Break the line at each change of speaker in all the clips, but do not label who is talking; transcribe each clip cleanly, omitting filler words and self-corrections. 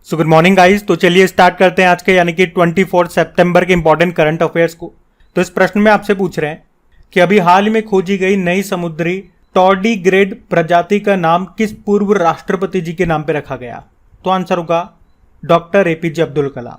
So good morning guys. तो चलिए start करते हैं आज के यानी कि 24 सितंबर के इंपॉर्टेंट करंट अफेयर्स को। तो इस प्रश्न में आपसे पूछ रहे हैं कि अभी हाल ही में खोजी गई नई समुद्री टॉर्डीग्रेड प्रजाति का नाम किस पूर्व राष्ट्रपति जी के नाम पे रखा गया? तो आंसर होगा डॉक्टर एपीजे अब्दुल कलाम।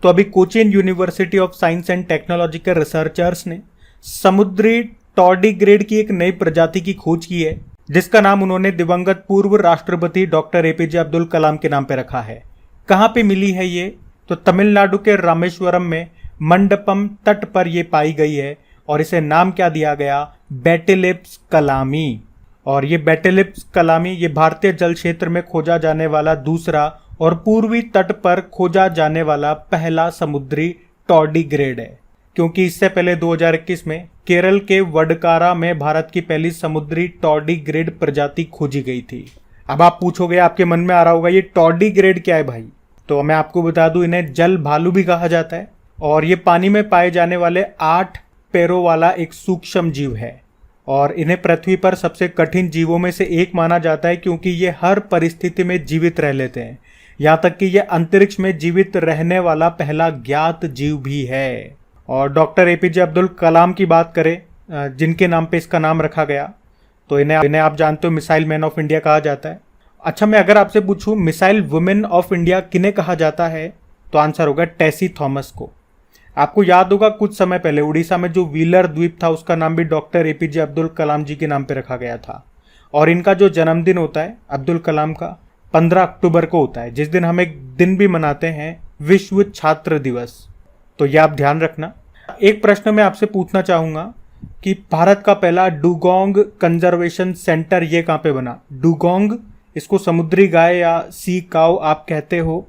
तो अभी Cochin university of science and technology के रिसर्चर्स ने समुद्री टॉर्डीग्रेड की एक नई प्रजाति की खोज की है, जिसका नाम उन्होंने दिवंगत पूर्व राष्ट्रपति डॉक्टर एपीजे अब्दुल कलाम के नाम पे रखा है। कहाँ पे मिली है ये? तो तमिलनाडु के रामेश्वरम में मंडपम तट पर ये पाई गई है और इसे नाम क्या दिया गया? बैटिलिप्स कलामी। और ये बैटिलिप्स कलामी ये भारतीय जल क्षेत्र में खोजा जाने वाला दूसरा और पूर्वी तट पर खोजा जाने वाला पहला समुद्री टॉर्डीग्रेड है, क्योंकि इससे पहले 2021 में केरल के वडकारा में भारत की पहली समुद्री टॉर्डीग्रेड प्रजाति खोजी गई थी। अब आप पूछोगे, आपके मन में आ रहा होगा ये टॉर्डीग्रेड क्या है भाई? तो मैं आपको बता दूं, इन्हें जल भालू भी कहा जाता है और ये पानी में पाए जाने वाले 8 पैरों वाला एक सूक्ष्म जीव है और इन्हें पृथ्वी पर सबसे कठिन जीवों में से एक माना जाता है, क्योंकि ये हर परिस्थिति में जीवित रह लेते हैं। यहाँ तक कि ये अंतरिक्ष में जीवित रहने वाला पहला ज्ञात जीव भी है। और डॉक्टर एपीजे अब्दुल कलाम की बात करें, जिनके नाम पे इसका नाम रखा गया, तो इन्हें आप जानते हो मिसाइल मैन ऑफ इंडिया कहा जाता है। अच्छा, मैं अगर आपसे पूछूं मिसाइल वुमेन ऑफ इंडिया किन्हें कहा जाता है, तो आंसर होगा टेसी थॉमस को। आपको याद होगा कुछ समय पहले उड़ीसा में जो व्हीलर द्वीप था उसका नाम भी डॉक्टर एपीजे अब्दुल कलाम जी के नाम पे रखा गया था। और इनका जो जन्मदिन होता है अब्दुल कलाम का 15 अक्टूबर को होता है, जिस दिन हम एक दिन भी मनाते हैं विश्व छात्र दिवस। तो यह आप ध्यान रखना। एक प्रश्न मैं आपसे पूछना चाहूंगा कि भारत का पहला डुगोंग कंजर्वेशन सेंटर ये कहाँ पे बना? डुगोंग, इसको समुद्री गाय या सी काउ आप कहते हो।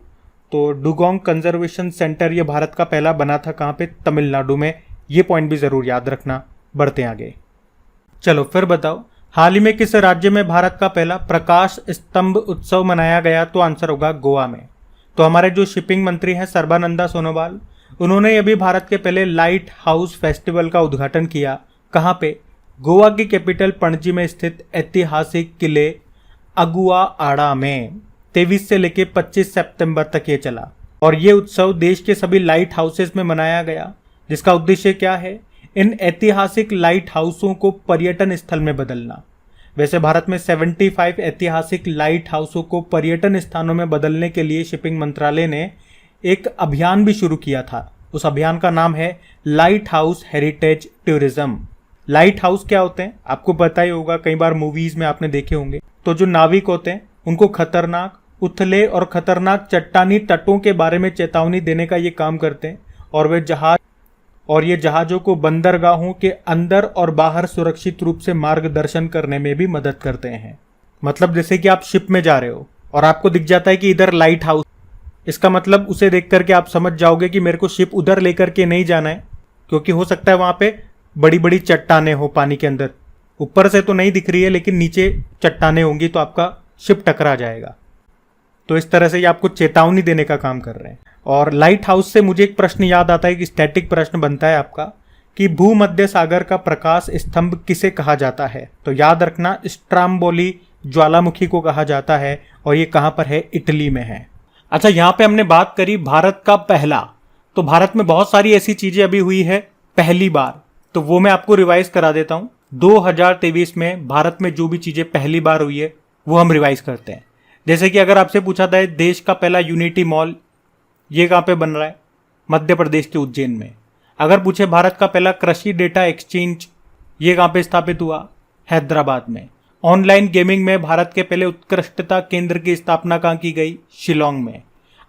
तो डुगोंग कंजर्वेशन सेंटर ये भारत का पहला बना था कहाँ पे? तमिलनाडु में। ये पॉइंट भी जरूर याद रखना। बढ़ते हैं आगे। चलो फिर बताओ, हाल ही में किस राज्य में भारत का पहला प्रकाश स्तंभ उत्सव मनाया गया? तो आंसर होगा गोवा में। तो हमारे जो शिपिंग मंत्री हैं सर्बानंदा सोनोवाल, उन्होंने अभी भारत के पहले लाइट हाउस फेस्टिवल का उद्घाटन किया। कहाँ पे? गोवा की कैपिटल पणजी में स्थित ऐतिहासिक किले अगुआ आड़ा में 23 से लेकर 25 सितंबर तक ये चला। और ये उत्सव देश के सभी लाइट हाउसेस में मनाया गया, जिसका उद्देश्य क्या है? इन ऐतिहासिक लाइट हाउसों को पर्यटन स्थल में बदलना। वैसे भारत में 75 ऐतिहासिक लाइट हाउसों को पर्यटन स्थानों में बदलने के लिए शिपिंग मंत्रालय ने एक अभियान भी शुरू किया था। उस अभियान का नाम है light house heritage tourism. Light house क्या होते हैं आपको पता ही होगा, कई बार मूवीज में आपने देखे होंगे। तो जो नाविक होते हैं उनको खतरनाक, उथले और खतरनाक चट्टानी तटों के बारे में चेतावनी देने का ये काम करते हैं और ये जहाजों को बंदरगाहों के अंदर और बाहर सुरक्षित रूप से मार्गदर्शन करने में भी मदद करते हैं। मतलब जैसे कि आप शिप में जा रहे हो और आपको दिख जाता है कि इधर लाइट हाउस, इसका मतलब उसे देख करके आप समझ जाओगे कि मेरे को शिप उधर लेकर के नहीं जाना है, क्योंकि हो सकता है वहां पे बड़ी बड़ी चट्टाने हो पानी के अंदर। ऊपर से तो नहीं दिख रही है लेकिन नीचे चट्टाने होंगी तो आपका शिप टकरा जाएगा। तो इस तरह से ये आपको चेतावनी देने का काम कर रहे हैं। और लाइट हाउस से मुझे एक प्रश्न याद आता है कि स्टैटिक प्रश्न बनता है आपका कि भूमध्य सागर का प्रकाश स्तंभ किसे कहा जाता है? तो याद रखना स्ट्राम्बोली ज्वालामुखी को कहा जाता है और ये कहां पर है? इटली में है। अच्छा, यहां पे हमने बात करी भारत का पहला। तो भारत में बहुत सारी ऐसी चीजें अभी हुई है पहली बार, तो वो मैं आपको रिवाइज करा देता हूं। 2023 में भारत में जो भी चीजें पहली बार हुई है वो हम रिवाइज करते हैं। जैसे कि अगर आपसे पूछा था देश का पहला यूनिटी मॉल ये कहाँ पे बन रहा है? मध्य प्रदेश के उज्जैन में। अगर पूछे भारत का पहला कृषि डेटा एक्सचेंज ये कहाँ पे स्थापित हुआ? हैदराबाद में। ऑनलाइन गेमिंग में भारत के पहले उत्कृष्टता केंद्र की स्थापना कहाँ की गई? शिलोंग में।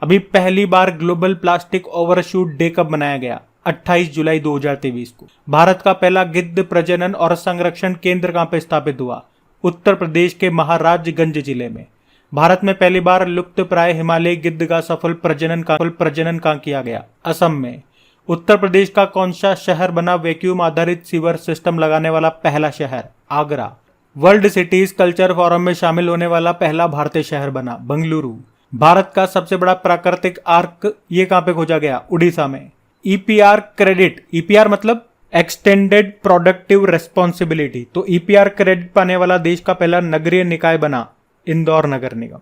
अभी पहली बार ग्लोबल प्लास्टिक ओवरशूट डे कब मनाया गया? 28 जुलाई 2023 को। भारत का पहला गिद्ध प्रजनन और संरक्षण केंद्र कहाँ पे स्थापित हुआ? उत्तर प्रदेश के महाराजगंज जिले में। भारत में पहली बार लुप्त प्राय हिमालय गिद्ध का सफल प्रजनन कहाँ किया गया? असम में। उत्तर प्रदेश का कौन सा शहर बना वैक्यूम आधारित सीवर सिस्टम लगाने वाला पहला शहर? Agra. World cities culture forum में शामिल होने वाला पहला भारतीय शहर बना बंगलुरु। भारत का सबसे बड़ा प्राकृतिक आर्क ये कहाँ पे खोजा गया? उड़ीसा में। ईपीआर क्रेडिट, ईपीआर मतलब एक्सटेंडेड प्रोडक्टिव रेस्पॉन्सिबिलिटी, तो ईपीआर क्रेडिट पाने वाला देश का पहला नगरीय निकाय बना इंदौर नगर निगम।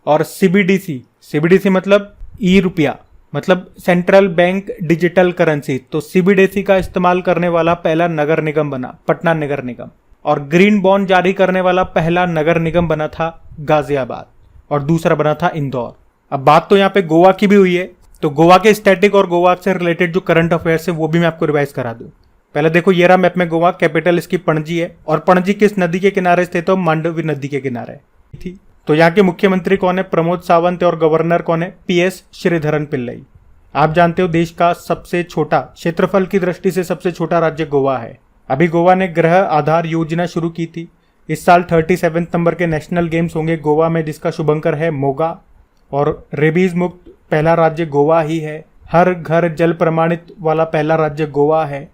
और सीबीडीसी, सीबीडीसी मतलब ई रुपया, मतलब सेंट्रल बैंक डिजिटल करेंसी। तो सीबीडीसी का इस्तेमाल करने वाला पहला नगर निगम बना पटना नगर निगम। और ग्रीन बॉन्ड जारी करने वाला पहला नगर निगम बना था गाजियाबाद और दूसरा बना था इंदौर। अब बात तो यहाँ पे गोवा की भी हुई है, तो गोवा के स्टैटिक और गोवा से रिलेटेड जो करंट अफेयर्स है वो भी मैं आपको रिवाइज करा दूं। पहले देखो ये रहा मैप में गोवा, कैपिटल इसकी पणजी है और पणजी किस नदी के किनारे स्थित है? मांडवी नदी के किनारे थी। तो यहाँ के मुख्यमंत्री कौन है? प्रमोद सावंत। और गवर्नर कौन है? पीएस श्रीधरन पिल्लई। आप जानते हो देश का सबसे छोटा, क्षेत्रफल की दृष्टि से सबसे छोटा राज्य गोवा है। अभी गोवा ने गृह आधार योजना शुरू की थी। इस साल 37 नंबर के नेशनल गेम्स होंगे गोवा में, जिसका शुभंकर है मोगा। और रेबीज मुक्त पहला राज्य गोवा ही है। हर घर जल प्रमाणित वाला पहला राज्य गोवा है।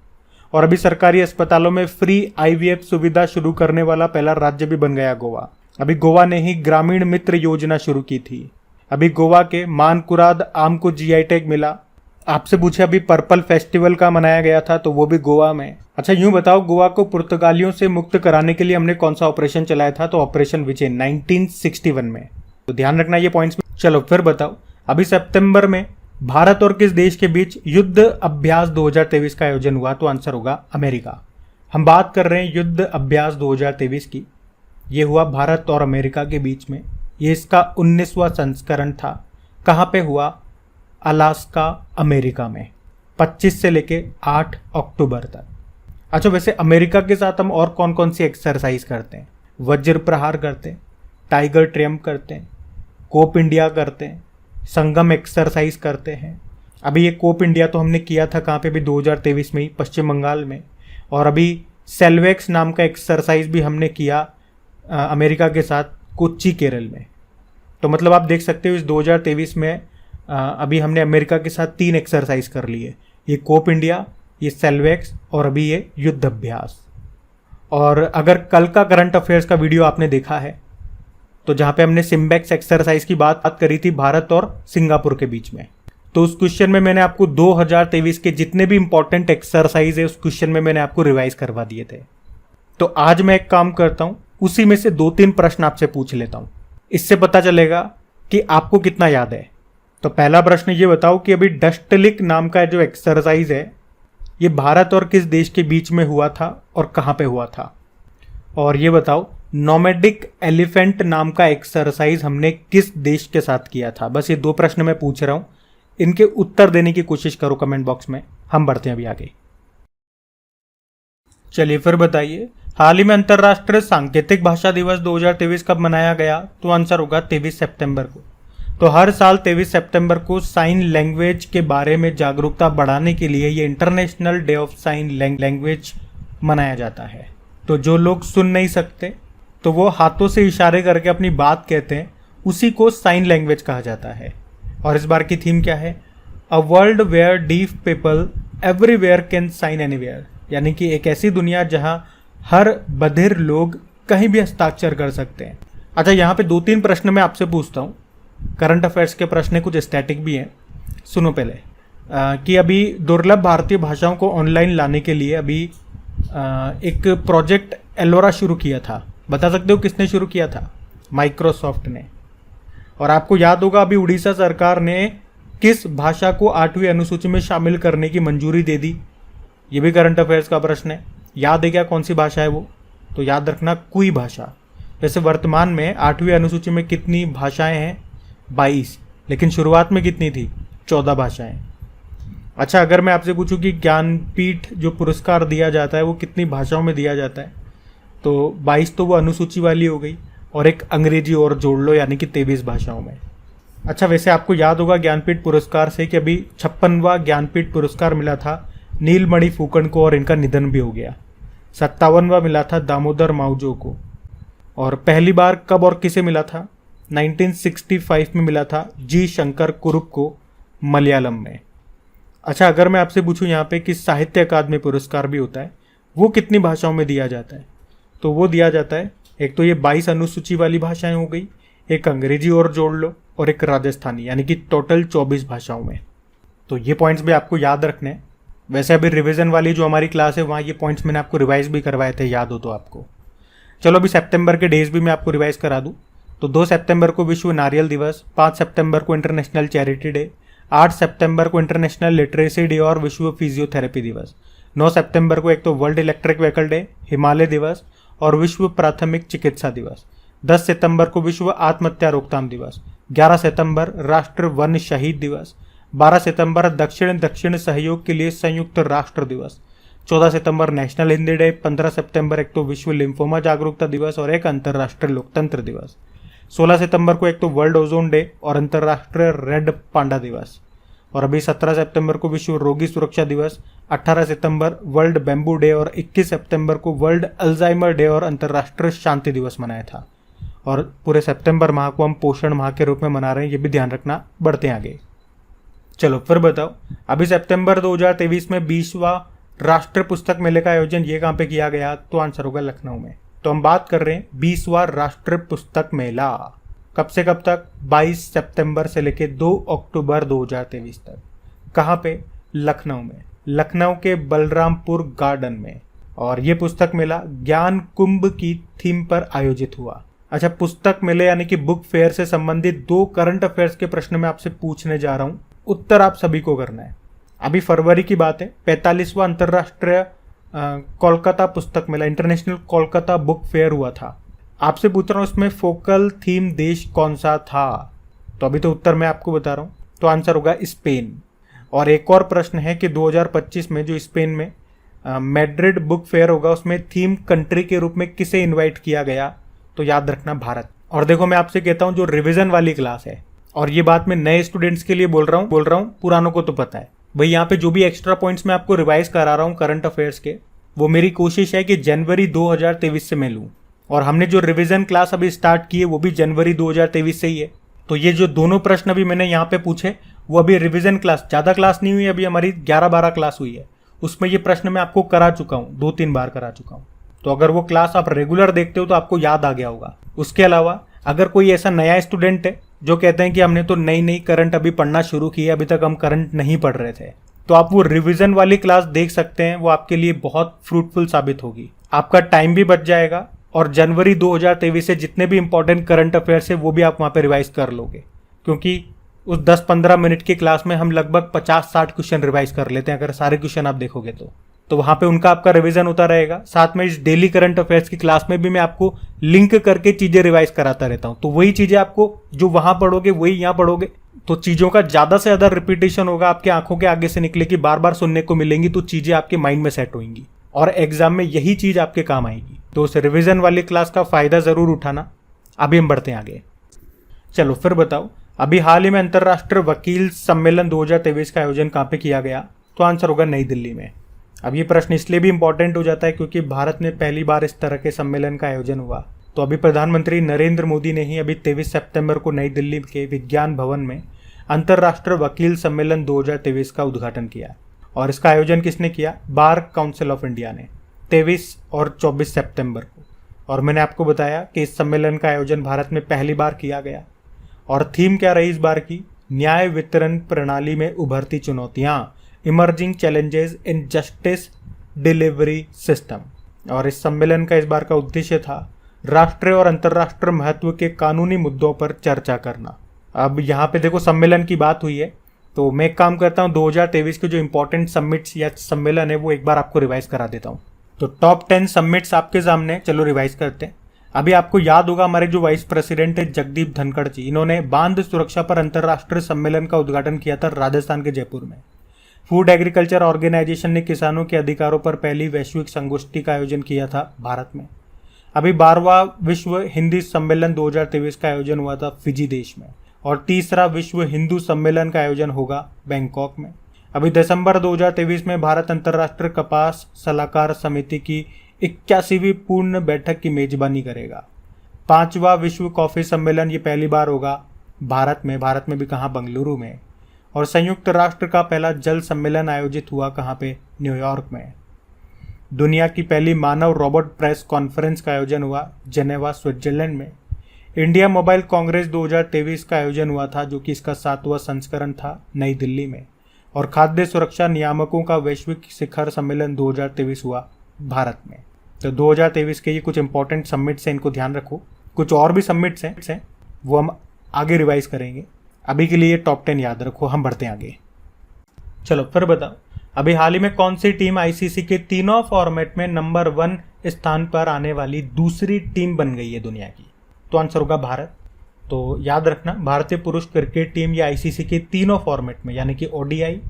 और अभी सरकारी अस्पतालों में फ्री आईवीएफ सुविधा शुरू करने वाला पहला राज्य भी बन गया गोवा। अभी गोवा ने ही ग्रामीण मित्र योजना शुरू की थी। अभी गोवा के मानकुराद आम को जीआई टैग मिला। आपसे पूछे अभी पर्पल फेस्टिवल का मनाया गया था, तो वो भी गोवा में। अच्छा यूं बताओ, गोवा को पुर्तगालियों से मुक्त कराने के लिए हमने कौन सा ऑपरेशन चलाया था? तो ऑपरेशन विजय 1961 में। तो ध्यान रखना ये पॉइंट्स। चलो फिर बताओ, अभी सितंबर में भारत और किस देश के बीच युद्ध अभ्यास 2023 का आयोजन हुआ? तो आंसर होगा अमेरिका। हम बात कर रहे हैं युद्ध अभ्यास 2023 की। ये हुआ भारत और अमेरिका के बीच में। ये इसका 19वां संस्करण था। कहाँ पे हुआ? अलास्का, अमेरिका में, 25 से लेके 8 अक्टूबर तक। अच्छा वैसे अमेरिका के साथ हम और कौन कौन सी एक्सरसाइज करते हैं? वज्र प्रहार करते हैं, टाइगर ट्रियम्फ करते हैं, कोप इंडिया करते हैं, संगम एक्सरसाइज करते हैं। अभी ये कोप इंडिया तो हमने किया था कहाँ पे भी? 2023 में ही, पश्चिम बंगाल में। और अभी सेल्वेक्स नाम का एक्सरसाइज भी हमने किया अमेरिका के साथ, कोच्चि, केरल में। तो मतलब आप देख सकते हो इस 2023 में अभी हमने अमेरिका के साथ 3 एक्सरसाइज कर लिए। ये कोप इंडिया, ये सेल्वेक्स और अभी ये युद्ध अभ्यास। और अगर कल का करंट अफेयर्स का वीडियो आपने देखा है तो जहाँ पे हमने सिम्बेक्स एक्सरसाइज की बात करी थी भारत और सिंगापुर के बीच में, तो उस क्वेश्चन में मैंने आपको 2023 के जितने भी इंपॉर्टेंट एक्सरसाइज है उस क्वेश्चन में मैंने आपको रिवाइज करवा दिए थे। तो आज मैं एक काम करता हूँ, उसी में से 2-3 प्रश्न आपसे पूछ लेता हूँ। इससे पता चलेगा कि आपको कितना याद है। तो पहला प्रश्न ये बताओ कि अभी डस्टलिक नाम का जो एक्सरसाइज है ये भारत और किस देश के बीच में हुआ था और कहाँ पे हुआ था? और ये बताओ नोमैडिक एलिफेंट नाम का एक्सरसाइज हमने किस देश के साथ किया था? बस ये 2 प्रश्न मैं पूछ रहा हूं, इनके उत्तर देने की कोशिश करो कमेंट बॉक्स में। हम बढ़ते हैं अभी आगे। चलिए फिर बताइए, हाल ही में अंतर्राष्ट्रीय सांकेतिक भाषा दिवस 2023 कब मनाया गया? तो आंसर होगा 23 सितंबर को। तो हर साल 23 सितंबर को साइन लैंग्वेज के बारे में जागरूकता बढ़ाने के लिए ये international day of sine language मनाया जाता है। तो जो लोग सुन नहीं सकते तो वो हाथों से इशारे करके अपनी बात कहते हैं, उसी को साइन लैंग्वेज कहा जाता है। और इस बार की थीम क्या है? A world where deaf people everywhere can sign anywhere, यानी कि एक ऐसी दुनिया जहां हर बधिर लोग कहीं भी हस्ताक्षर कर सकते हैं। अच्छा यहाँ पे 2-3 प्रश्न मैं आपसे पूछता हूँ, करंट अफेयर्स के प्रश्न, कुछ स्टैटिक भी हैं। सुनो पहले कि अभी दुर्लभ भारतीय भाषाओं को ऑनलाइन लाने के लिए अभी एक प्रोजेक्ट एलोरा शुरू किया था। बता सकते हो किसने शुरू किया था? माइक्रोसॉफ्ट ने। और आपको याद होगा अभी उड़ीसा सरकार ने किस भाषा को 8वीं अनुसूची में शामिल करने की मंजूरी दे दी? ये भी करंट अफेयर्स का प्रश्न है। याद है क्या कौन सी भाषा है वो? तो याद रखना, कुई भाषा। वैसे वर्तमान में 8वीं अनुसूची में कितनी भाषाएं हैं? 22, लेकिन शुरुआत में कितनी थी? 14 भाषाएं। अच्छा अगर मैं आपसे पूछूं कि ज्ञानपीठ जो पुरस्कार दिया जाता है वो कितनी भाषाओं में दिया जाता है? तो 22 तो वो अनुसूची वाली हो गई, और एक अंग्रेजी और जोड़ लो, यानी कि 23 भाषाओं में। अच्छा वैसे आपको याद होगा ज्ञानपीठ पुरस्कार से कि अभी 56वां ज्ञानपीठ पुरस्कार मिला था नीलमणि फूकन को, और इनका निधन भी हो गया। 57वां मिला था दामोदर माउजो को। और पहली बार कब और किसे मिला था? 1965 में मिला था जी शंकर कुरुप को, मलयालम में। अच्छा अगर मैं आपसे पूछूं यहाँ पे कि साहित्य अकादमी पुरस्कार भी होता है, वो कितनी भाषाओं में दिया जाता है? तो वो दिया जाता है, एक तो ये 22 अनुसूची वाली भाषाएं हो गई, एक अंग्रेजी और जोड़ लो, और एक राजस्थानी, यानी कि टोटल 24 भाषाओं में। तो ये पॉइंट्स भी आपको याद रखने हैं। वैसे अभी रिवीजन वाली जो हमारी क्लास है वहाँ ये पॉइंट्स मैंने आपको रिवाइज भी करवाए थे, याद हो तो आपको। चलो अभी सितंबर के डेज भी मैं आपको रिवाइज करा दूँ। तो 2 सितंबर को विश्व नारियल दिवस, 5 सितंबर को इंटरनेशनल चैरिटी डे, 8 सितंबर को इंटरनेशनल लिटरेसी डे और विश्व फिजियोथेरेपी दिवस, 9 सितंबर को एक तो world electric vehicle day, Himalaya दिवस और विश्व प्राथमिक चिकित्सा दिवस, 10 सितंबर को विश्व आत्महत्या रोकथाम दिवस, 11 सितंबर राष्ट्र वन शहीद दिवस, 12 सितंबर दक्षिण दक्षिण सहयोग के लिए संयुक्त राष्ट्र दिवस, 14 सितंबर नेशनल हिंदी डे, 15 सितंबर एक तो विश्व लिम्फोमा जागरूकता दिवस और एक अंतर्राष्ट्रीय लोकतंत्र दिवस, 16 सितंबर को एक तो वर्ल्ड ओजोन डे और अंतर्राष्ट्रीय रेड पांडा दिवस, और अभी 17 सितंबर को विश्व रोगी सुरक्षा दिवस, 18 सितंबर वर्ल्ड बैम्बू डे और 21 सितंबर को वर्ल्ड अल्जाइमर डे और अंतर्राष्ट्रीय शांति दिवस मनाया था। और पूरे सितंबर माह को हम पोषण माह के रूप में मना रहे हैं, ये भी ध्यान रखना। बढ़ते आगे। चलो फिर बताओ, अभी सितंबर 2023 में 20वां राष्ट्रीय पुस्तक मेले का आयोजन ये कहाँ पे किया गया? तो आंसर होगा लखनऊ में। तो हम बात कर रहे हैं 20वां राष्ट्रीय पुस्तक मेला। कब से कब तक? 22 सितंबर से लेकर 2 अक्टूबर 2023 तक। कहाँ पे? लखनऊ में, लखनऊ के बलरामपुर गार्डन में। और ये पुस्तक मेला ज्ञान कुंभ की थीम पर आयोजित हुआ। अच्छा, पुस्तक मेले यानी कि बुक फेयर से संबंधित 2 करंट अफेयर्स के प्रश्न मैं आपसे पूछने जा रहा हूं, उत्तर आप सभी को करना है। अभी फरवरी की बात है, 45वां अंतर्राष्ट्रीय कोलकाता पुस्तक मेला, इंटरनेशनल कोलकाता बुक फेयर हुआ था। आपसे पूछ रहा हूं इसमें फोकल थीम देश कौन सा था? तो अभी तो उत्तर मैं आपको बता रहा हूं, तो आंसर होगा स्पेन। और एक और प्रश्न है कि 2025 में जो स्पेन में मैड्रिड बुक फेयर होगा, उसमें थीम कंट्री के रूप में किसे इन्वाइट किया गया? तो याद रखना, भारत। और देखो, मैं आपसे कहता हूं जो रिवीजन वाली क्लास है, और ये बात मैं नए स्टूडेंट्स के लिए बोल रहा हूं, पुरानों को तो पता है भाई। यहाँ पे जो भी एक्स्ट्रा पॉइंट्स मैं आपको रिवाइज करा रहा हूँ करंट अफेयर्स के, वो मेरी कोशिश है कि जनवरी 2023 से मैं लूँ। और हमने जो रिवीजन क्लास अभी स्टार्ट की है वो भी जनवरी 2023 से ही है। तो ये जो दोनों प्रश्न अभी मैंने यहाँ पे पूछे वो अभी रिवीजन क्लास, ज़्यादा क्लास नहीं हुई, अभी हमारी 11-12 क्लास हुई है, उसमें ये प्रश्न मैं आपको करा चुका हूँ, 2-3 बार करा चुका हूँ। तो अगर वो क्लास आप रेगुलर देखते हो तो आपको याद आ गया होगा। उसके अलावा अगर कोई ऐसा नया स्टूडेंट है जो कहते हैं कि हमने तो नई नई करंट अभी पढ़ना शुरू किया, अभी तक हम करंट नहीं पढ़ रहे थे, तो आप वो रिवीजन वाली क्लास देख सकते हैं। वो आपके लिए बहुत फ्रूटफुल साबित होगी, आपका टाइम भी बच जाएगा और जनवरी 2023 से जितने भी इंपॉर्टेंट करंट अफेयर्स है वो भी आप वहाँ पे रिवाइज कर लोगे, क्योंकि उस 10-15 मिनट की क्लास में हम लगभग 50-60 क्वेश्चन रिवाइज कर लेते हैं, अगर सारे क्वेश्चन आप देखोगे तो वहाँ पे उनका आपका रिवीजन होता रहेगा। साथ में इस डेली करंट अफेयर्स की क्लास में भी मैं आपको लिंक करके चीज़ें रिवाइज कराता रहता हूँ। तो वही चीज़ें आपको जो वहाँ पढ़ोगे वही यहाँ पढ़ोगे, तो चीज़ों का ज़्यादा से ज़्यादा रिपीटेशन होगा, आपके आंखों के आगे से निकलेगी, बार बार सुनने को मिलेंगी, तो चीज़ें आपके माइंड में सेट होंगी और एग्जाम में यही चीज़ आपके काम आएगी। तो उस रिवीजन वाली क्लास का फ़ायदा ज़रूर उठाना। अभी हम बढ़ते हैं आगे। चलो फिर बताओ, अभी हाल ही में अंतर्राष्ट्रीय वकील सम्मेलन 2023 का आयोजन कहाँ पे किया गया? तो आंसर होगा नई दिल्ली में। अब ये प्रश्न इसलिए भी इंपॉर्टेंट हो जाता है क्योंकि भारत में पहली बार इस तरह के सम्मेलन का आयोजन हुआ। तो अभी प्रधानमंत्री नरेंद्र मोदी ने ही अभी 23 सितंबर को नई दिल्ली के विज्ञान भवन में अंतर्राष्ट्रीय वकील सम्मेलन 2023 का उद्घाटन किया। और इसका आयोजन किसने किया? बार काउंसिल ऑफ इंडिया ने, 23 और 24 सितंबर को। और मैंने आपको बताया कि इस सम्मेलन का आयोजन भारत में पहली बार किया गया। और थीम क्या रही इस बार की? न्याय वितरण प्रणाली में उभरती चुनौतियां, emerging challenges in justice delivery system. और इस सम्मेलन का इस बार का उद्देश्य था राष्ट्रीय और अंतर्राष्ट्रीय महत्व के कानूनी मुद्दों पर चर्चा करना। अब यहाँ पे देखो, सम्मेलन की बात हुई है, तो मैं एक काम करता हूँ, 2023 के जो इंपॉर्टेंट समिट्स या सम्मेलन है वो एक बार आपको रिवाइज करा देता हूँ। तो टॉप 10 समिट्स आपके सामने, चलो रिवाइज करते हैं। अभी आपको याद होगा हमारे जो वाइस प्रेसिडेंट है जगदीप धनखड़ जी, इन्होंने बांध सुरक्षा पर अंतर्राष्ट्रीय सम्मेलन का उद्घाटन किया था राजस्थान के जयपुर में। फूड एग्रीकल्चर ऑर्गेनाइजेशन ने किसानों के अधिकारों पर पहली वैश्विक संगोष्ठी का आयोजन किया था भारत में। अभी 12वां विश्व हिंदी सम्मेलन 2023 का आयोजन हुआ था फिजी देश में। और तीसरा विश्व हिंदू सम्मेलन का आयोजन होगा बैंकॉक में। अभी दिसंबर 2023 में भारत अंतर्राष्ट्रीय कपास सलाहकार समिति की 81वीं पूर्ण बैठक की मेजबानी करेगा। 5वां विश्व कॉफी सम्मेलन ये पहली बार होगा भारत में भी कहाँ? बेंगलुरु में। और संयुक्त राष्ट्र का पहला जल सम्मेलन आयोजित हुआ कहाँ पे? न्यूयॉर्क में। दुनिया की पहली मानव रोबोट प्रेस कॉन्फ्रेंस का आयोजन हुआ जेनेवा स्विट्जरलैंड में। इंडिया मोबाइल कांग्रेस 2023 का आयोजन हुआ था, जो कि इसका 7वां संस्करण था, नई दिल्ली में। और खाद्य सुरक्षा नियामकों का वैश्विक शिखर सम्मेलन 2023 हुआ भारत में। तो 2023 के ये कुछ इंपॉर्टेंट समिट्स हैं, इनको ध्यान रखो। कुछ और भी सबमिट्स हैं वो हम आगे रिवाइज करेंगे। अभी के लिए टॉप 10 याद रखो, हम बढ़ते हैं आगे। चलो फिर बताओ, अभी हाल ही में कौन सी टीम आईसीसी के तीनों फॉर्मेट में नंबर 1 स्थान पर आने वाली दूसरी टीम बन गई है दुनिया की? तो आंसर होगा भारत। तो याद रखना, भारतीय पुरुष क्रिकेट टीम ये आईसीसी के तीनों फॉर्मेट में यानी कि ओडीआई,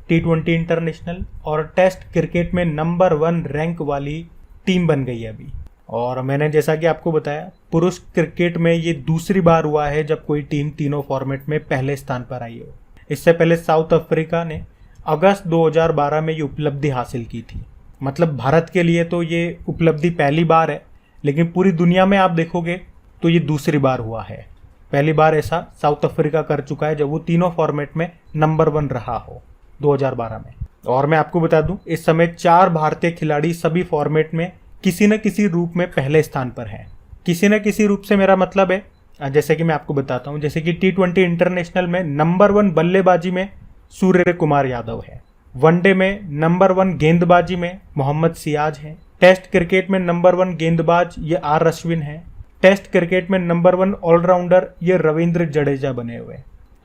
T20 इंटरनेशनल और टेस्ट क्रिकेट में नंबर 1 रैंक वाली टीम बन गई है अभी। और मैंने जैसा कि आपको बताया, पुरुष क्रिकेट में ये दूसरी बार हुआ है जब कोई टीम तीनों फॉर्मेट में पहले स्थान पर आई हो। इससे पहले साउथ अफ्रीका ने अगस्त 2012 में ये उपलब्धि हासिल की थी। मतलब भारत के लिए तो ये उपलब्धि पहली बार है, लेकिन पूरी दुनिया में आप देखोगे तो ये दूसरी बार हुआ है। पहली बार ऐसा साउथ अफ्रीका कर चुका है जब वो तीनों फॉर्मेट में नंबर 1 रहा हो 2012 में। और मैं आपको बता दूं, इस समय 4 भारतीय खिलाड़ी सभी फॉर्मेट में किसी न किसी रूप में पहले स्थान पर हैं। किसी न किसी रूप से मेरा मतलब है, जैसे कि मैं आपको बताता हूं, जैसे कि T20 इंटरनेशनल में नंबर 1 बल्लेबाजी में सूर्य कुमार यादव है, वनडे में नंबर 1 गेंदबाजी में मोहम्मद सिराज है, टेस्ट क्रिकेट में नंबर 1 गेंदबाज ये आर अश्विन है, टेस्ट क्रिकेट में नंबर 1 ऑलराउंडर ये रविंद्र जडेजा बने हुए।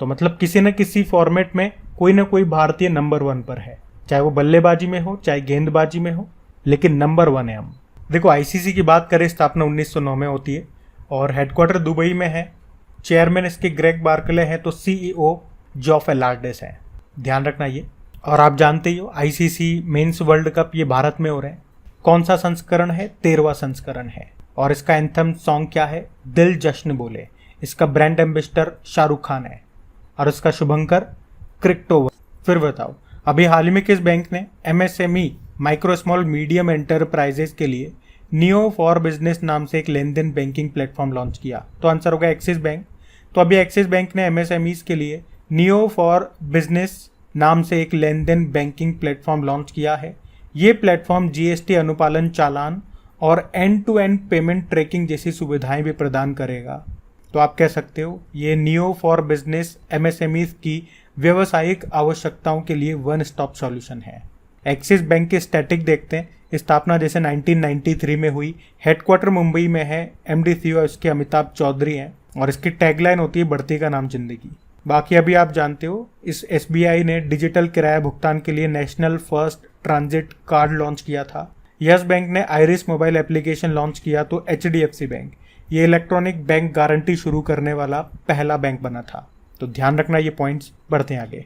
तो मतलब किसी न किसी फॉर्मेट में कोई ना कोई भारतीय नंबर 1 पर है, चाहे वो बल्लेबाजी में हो चाहे गेंदबाजी में हो, लेकिन नंबर 1 है हम। देखो, आईसीसी की बात करें, स्थापना 1909 में होती है और हेडक्वार्टर दुबई में है। चेयरमैन इसके ग्रेग बार्कले हैं, तो सीईओ जॉफ एलार्डेस है। ध्यान रखना ये। और आप जानते ही हो, आईसीसी मेंस वर्ल्ड कप ये भारत में हो रहे हैं। कौन सा संस्करण है? 13वां संस्करण है। और इसका एंथम सॉन्ग क्या है? दिल जश्न बोले। इसका ब्रांड एम्बेसडर शाहरुख खान है और इसका शुभंकर क्रिक्टोवर। फिर बताओ, अभी हाल ही में किस बैंक ने MSME micro small medium enterprises के लिए नियो फॉर बिजनेस नाम से एक लेन देन बैंकिंग प्लेटफॉर्म लॉन्च किया? तो आंसर होगा एक्सिस बैंक। तो अभी एक्सिस बैंक ने एमएसएमईज के लिए नियो फॉर बिजनेस नाम से एक लेन देन बैंकिंग प्लेटफॉर्म लॉन्च किया है। ये प्लेटफॉर्म जीएसटी अनुपालन, चालान और end to end payment tracking जैसी सुविधाएं भी प्रदान करेगा। तो आप कह सकते हो ये नियो फॉर बिजनेस एमएसएमईज की व्यावसायिक आवश्यकताओं के लिए वन स्टॉप सॉल्यूशन है। एक्सिस बैंक के स्टैटिक देखते हैं। स्थापना जैसे 1993 में हुई, हेडक्वार्टर मुंबई में है, एमडी सीईओ इसके अमिताभ चौधरी हैं और इसकी टैगलाइन होती है बढ़ती का नाम जिंदगी। बाकी अभी आप जानते हो, इस एसबीआई ने डिजिटल किराया भुगतान के लिए national first transit card launch किया था। यस बैंक ने आइरिस मोबाइल एप्लीकेशन लॉन्च किया। तो एचडीएफसी बैंक ये इलेक्ट्रॉनिक बैंक गारंटी शुरू करने वाला पहला बैंक बना था। तो ध्यान रखना ये पॉइंट्स। बढ़ते हैं आगे।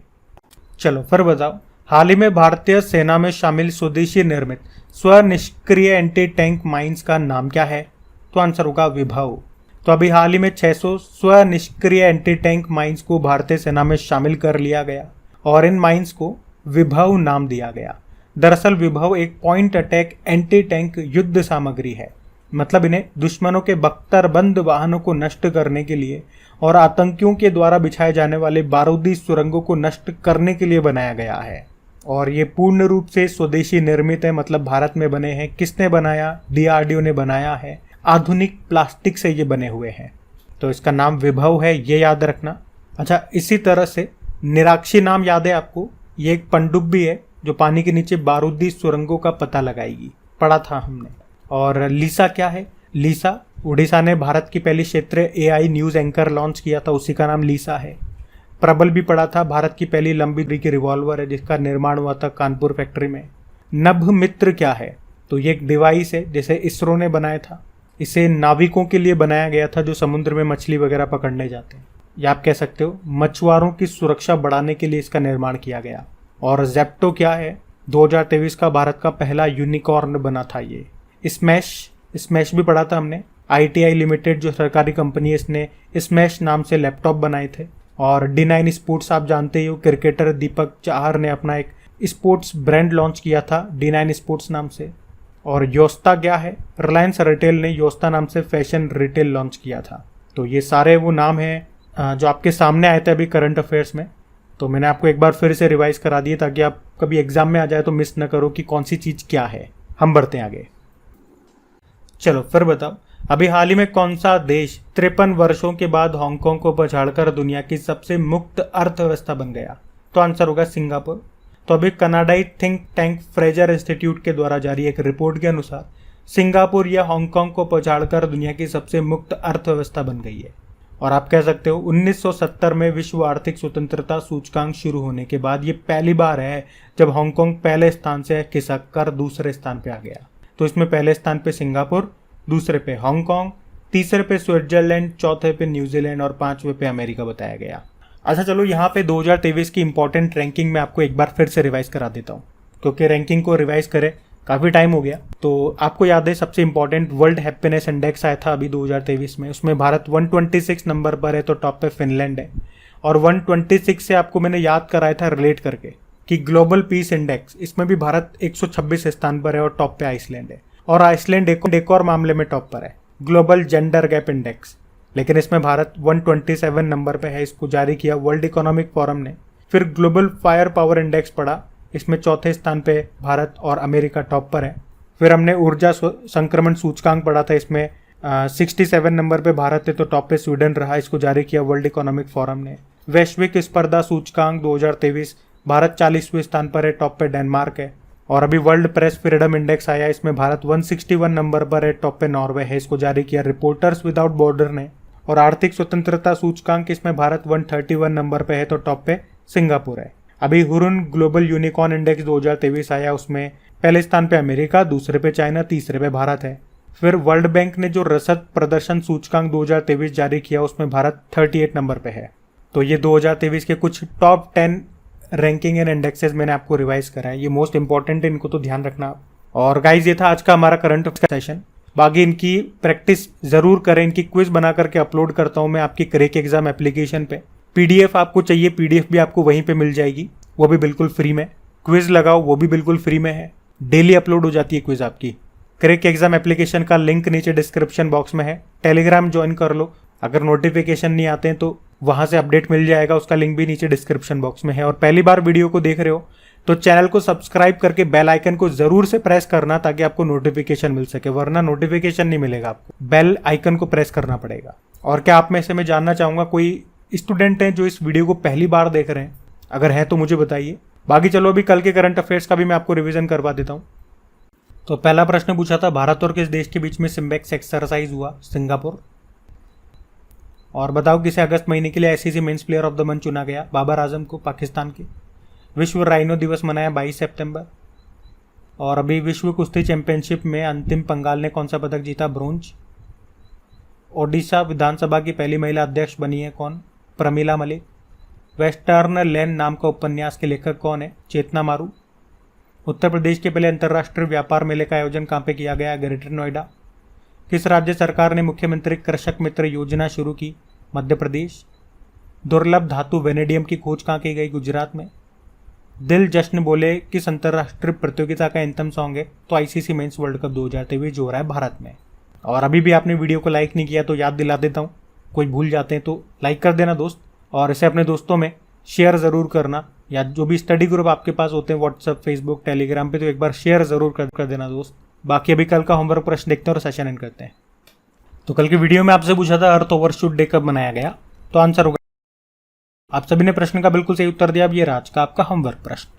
चलो फिर बताओ, हाल ही में भारतीय सेना में शामिल स्वदेशी निर्मित स्वनिष्क्रिय एंटी टैंक माइंस का नाम क्या है? तो आंसर होगा विभव। तो अभी हाल ही में 600 स्वनिष्क्रिय एंटी टैंक माइंस को भारतीय सेना में शामिल कर लिया गया और इन माइंस को विभव नाम दिया गया। दरअसल विभव एक पॉइंट अटैक एंटी टैंक युद्ध सामग्री है। मतलब इन्हें दुश्मनों के बख्तरबंद वाहनों को नष्ट करने के लिए और आतंकियों के द्वारा बिछाए जाने वाले बारूदी सुरंगों को नष्ट करने के लिए बनाया गया है। और ये पूर्ण रूप से स्वदेशी निर्मित है, मतलब भारत में बने हैं। किसने बनाया? डीआरडीओ ने बनाया है। आधुनिक प्लास्टिक से ये बने हुए हैं। तो इसका नाम विभव है, ये याद रखना। अच्छा, इसी तरह से निराक्षी नाम याद है आपको? ये एक पनडुब्बी है जो पानी के नीचे बारूदी सुरंगों का पता लगाएगी, पढ़ा था हमने। और लीसा क्या है? लीसा, उड़ीसा ने भारत की पहली क्षेत्रीय एआई न्यूज एंकर लॉन्च किया था, उसी का नाम लीसा है। प्रबल भी पढ़ा था, भारत की पहली लंबी दूरी की रिवॉल्वर है जिसका निर्माण हुआ था कानपुर फैक्ट्री में। नभ मित्र क्या है? तो ये एक डिवाइस है जैसे इसरो ने बनाया था। इसे नाविकों के लिए बनाया गया था जो समुद्र में मछली वगैरह पकड़ने जाते हैं, या आप कह सकते हो मछुआरों की सुरक्षा बढ़ाने के लिए इसका निर्माण किया गया। और जेप्टो क्या है? 2023 का भारत का पहला यूनिकॉर्न बना था ये। स्मैश भी पढ़ा था हमने। आईटीआई लिमिटेड जो सरकारी कंपनी है, इसने स्मैश नाम से लैपटॉप बनाए थे। और D9 स्पोर्ट्स आप जानते ही हो, क्रिकेटर दीपक चाहर ने अपना एक स्पोर्ट्स ब्रांड लॉन्च किया था D9 स्पोर्ट्स नाम से। और योस्ता क्या है? रिलायंस रिटेल ने योस्ता नाम से फैशन रिटेल लॉन्च किया था। तो ये सारे वो नाम हैं जो आपके सामने आए थे अभी करंट अफेयर्स में। तो मैंने आपको एक बार फिर से रिवाइज करा दिए ताकि आप कभी एग्जाम में आ जाए तो मिस न करो कि कौन सी चीज़ क्या है। हम बढ़ते हैं आगे। चलो फिर बताओ, अभी हाल ही में कौन सा देश 53 वर्षों के बाद हांगकांग को पछाड़कर दुनिया की सबसे मुक्त अर्थव्यवस्था बन गया? तो आंसर होगा सिंगापुर। तो अभी कनाडाई थिंक टैंक फ्रेजर इंस्टीट्यूट के द्वारा जारी एक रिपोर्ट के अनुसार सिंगापुर या हांगकांग को पछाड़कर दुनिया की सबसे मुक्त अर्थव्यवस्था बन गई है। और आप कह सकते हो 1970 में विश्व आर्थिक स्वतंत्रता सूचकांक शुरू होने के बाद ये पहली बार है जब हांगकांग पहले स्थान से खिसक कर दूसरे स्थान पे आ गया। तो इसमें पहले स्थान पे सिंगापुर, दूसरे पे हांगकांग, तीसरे पे स्विट्जरलैंड, चौथे पे न्यूजीलैंड और पांचवे पे अमेरिका बताया गया। अच्छा चलो यहाँ पे 2023 की इंपॉर्टेंट रैंकिंग में आपको एक बार फिर से रिवाइज करा देता हूँ, क्योंकि रैंकिंग को रिवाइज करे काफ़ी टाइम हो गया। तो आपको याद है सबसे इंपॉर्टेंट वर्ल्ड हैप्पीनेस इंडेक्स आया था अभी 2023 में, उसमें भारत 126 नंबर पर है, तो टॉप पे फिनलैंड है। और 126 से आपको मैंने याद कराया था रिलेट करके कि ग्लोबल पीस इंडेक्स, इसमें भी भारत 126 स्थान पर है और टॉप पे आइसलैंड है। और आइसलैंड एक और मामले में टॉप पर है, ग्लोबल जेंडर गैप इंडेक्स, लेकिन इसमें भारत 127 नंबर पे है। इसको जारी किया वर्ल्ड इकोनॉमिक फोरम ने। फिर ग्लोबल फायर पावर इंडेक्स पढ़ा, इसमें चौथे स्थान पे भारत और अमेरिका टॉप पर है। फिर हमने ऊर्जा संक्रमण सूचकांक पढ़ा था, इसमें 67 नंबर पे भारत है, तो टॉप पे स्वीडन रहा। इसको जारी किया वर्ल्ड इकोनॉमिक फोरम ने। वैश्विक स्पर्धा सूचकांक 2023, भारत 40वें स्थान पर है, टॉप पे डेनमार्क है। और अभी वर्ल्ड प्रेस फ्रीडम इंडेक्स आया, इसमें भारत 161 नंबर पर है, टॉप पे नॉर्वे है। इसको जारी किया रिपोर्टर्स विदाउट बॉर्डर ने। और आर्थिक स्वतंत्रता सूचकांक, इसमें भारत 131 नंबर पे है, तो टॉप पे सिंगापुर है। अभी हुरुन ग्लोबल यूनिकॉर्न इंडेक्स 2023 आया, उसमें पहले स्थान पे अमेरिका, दूसरे पे चाइना, तीसरे पे भारत है। फिर वर्ल्ड बैंक ने जो रसद प्रदर्शन सूचकांक 2023 जारी किया, उसमें भारत 38 नंबर पे है। तो ये 2023 के कुछ टॉप 10 रैंकिंग एंड इंडेक्सेस मैंने आपको रिवाइज करा है, ये मोस्ट इंपॉर्टेंट है, इनको तो ध्यान रखना आप। और गाइज ये था आज का हमारा करंट सेशन। बाकी इनकी प्रैक्टिस जरूर करें, इनकी क्विज बना करके अपलोड करता हूँ मैं आपकी क्रैक एग्जाम एप्लीकेशन पे। पीडीएफ आपको चाहिए, पीडीएफ भी आपको वहीं पे मिल जाएगी, वो भी बिल्कुल फ्री में। क्विज लगाओ, वो भी बिल्कुल फ्री में है, डेली अपलोड हो जाती है क्विज आपकी। क्रैक एग्जाम एप्लीकेशन का लिंक नीचे डिस्क्रिप्शन बॉक्स में है। टेलीग्राम ज्वाइन कर लो, अगर नोटिफिकेशन नहीं आते हैं तो वहां से अपडेट मिल जाएगा, उसका लिंक भी नीचे डिस्क्रिप्शन बॉक्स में है। और पहली बार वीडियो को देख रहे हो तो चैनल को सब्सक्राइब करके बेल आइकन को जरूर से प्रेस करना, ताकि आपको नोटिफिकेशन मिल सके, वरना नोटिफिकेशन नहीं मिलेगा आपको, बेल आइकन को प्रेस करना पड़ेगा। और क्या आप में से मैं जानना चाहूंगा कोई स्टूडेंट हैं जो इस वीडियो को पहली बार देख रहे हैं? अगर है तो मुझे बताइए। बाकी चलो अभी कल के करंट अफेयर्स का भी मैं आपको रिवीजन करवा देता हूँ। तो पहला प्रश्न पूछा था, भारत और किस देश के बीच में सिम्बेक्स एक्सरसाइज हुआ? सिंगापुर। और बताओ किसे अगस्त महीने के लिए ICC men's player of the month चुना गया? बाबर आजम को, पाकिस्तान के। विश्व राइनो दिवस मनाया 22 सितंबर। और अभी विश्व कुश्ती चैंपियनशिप में अंतिम पंगाल ने कौन सा पदक जीता? ब्रोंज। ओडिशा विधानसभा की पहली महिला अध्यक्ष बनी है कौन? प्रमिला मलिक। वेस्टर्न लैंड नाम का उपन्यास के लेखक कौन है? चेतना मारू। उत्तर प्रदेश के पहले अंतर्राष्ट्रीय व्यापार मेले का आयोजन कहाँ पे किया गया? ग्रेटर नोएडा। किस राज्य सरकार ने मुख्यमंत्री कृषक मित्र योजना शुरू की? मध्य प्रदेश। दुर्लभ धातु वेनेडियम की खोज कहाँ की गई? गुजरात में। दिल जश्न बोले किस अंतर्राष्ट्रीय प्रतियोगिता का एंथम सॉन्ग है? तो आईसीसी मेंस वर्ल्ड कप 2023 जो हो रहा है भारत में। और अभी भी आपने वीडियो को लाइक नहीं किया तो याद दिला देता हूँ, कोई भूल जाते हैं तो लाइक कर देना दोस्त, और इसे अपने दोस्तों में शेयर ज़रूर करना, या जो भी स्टडी ग्रुप आपके पास होते हैं व्हाट्सएप, फेसबुक, टेलीग्राम पे, तो एक बार शेयर ज़रूर कर देना दोस्त। बाकी अभी कल का होमवर्क प्रश्न देखते हैं और सेशन एंड करते हैं। तो कल की वीडियो में आपसे पूछा था अर्थ ओवरशूट डे कब मनाया गया? तो आंसर होगा, आप सभी ने प्रश्न का बिल्कुल सही उत्तर दिया। अब ये आज का आपका होमवर्क प्रश्न।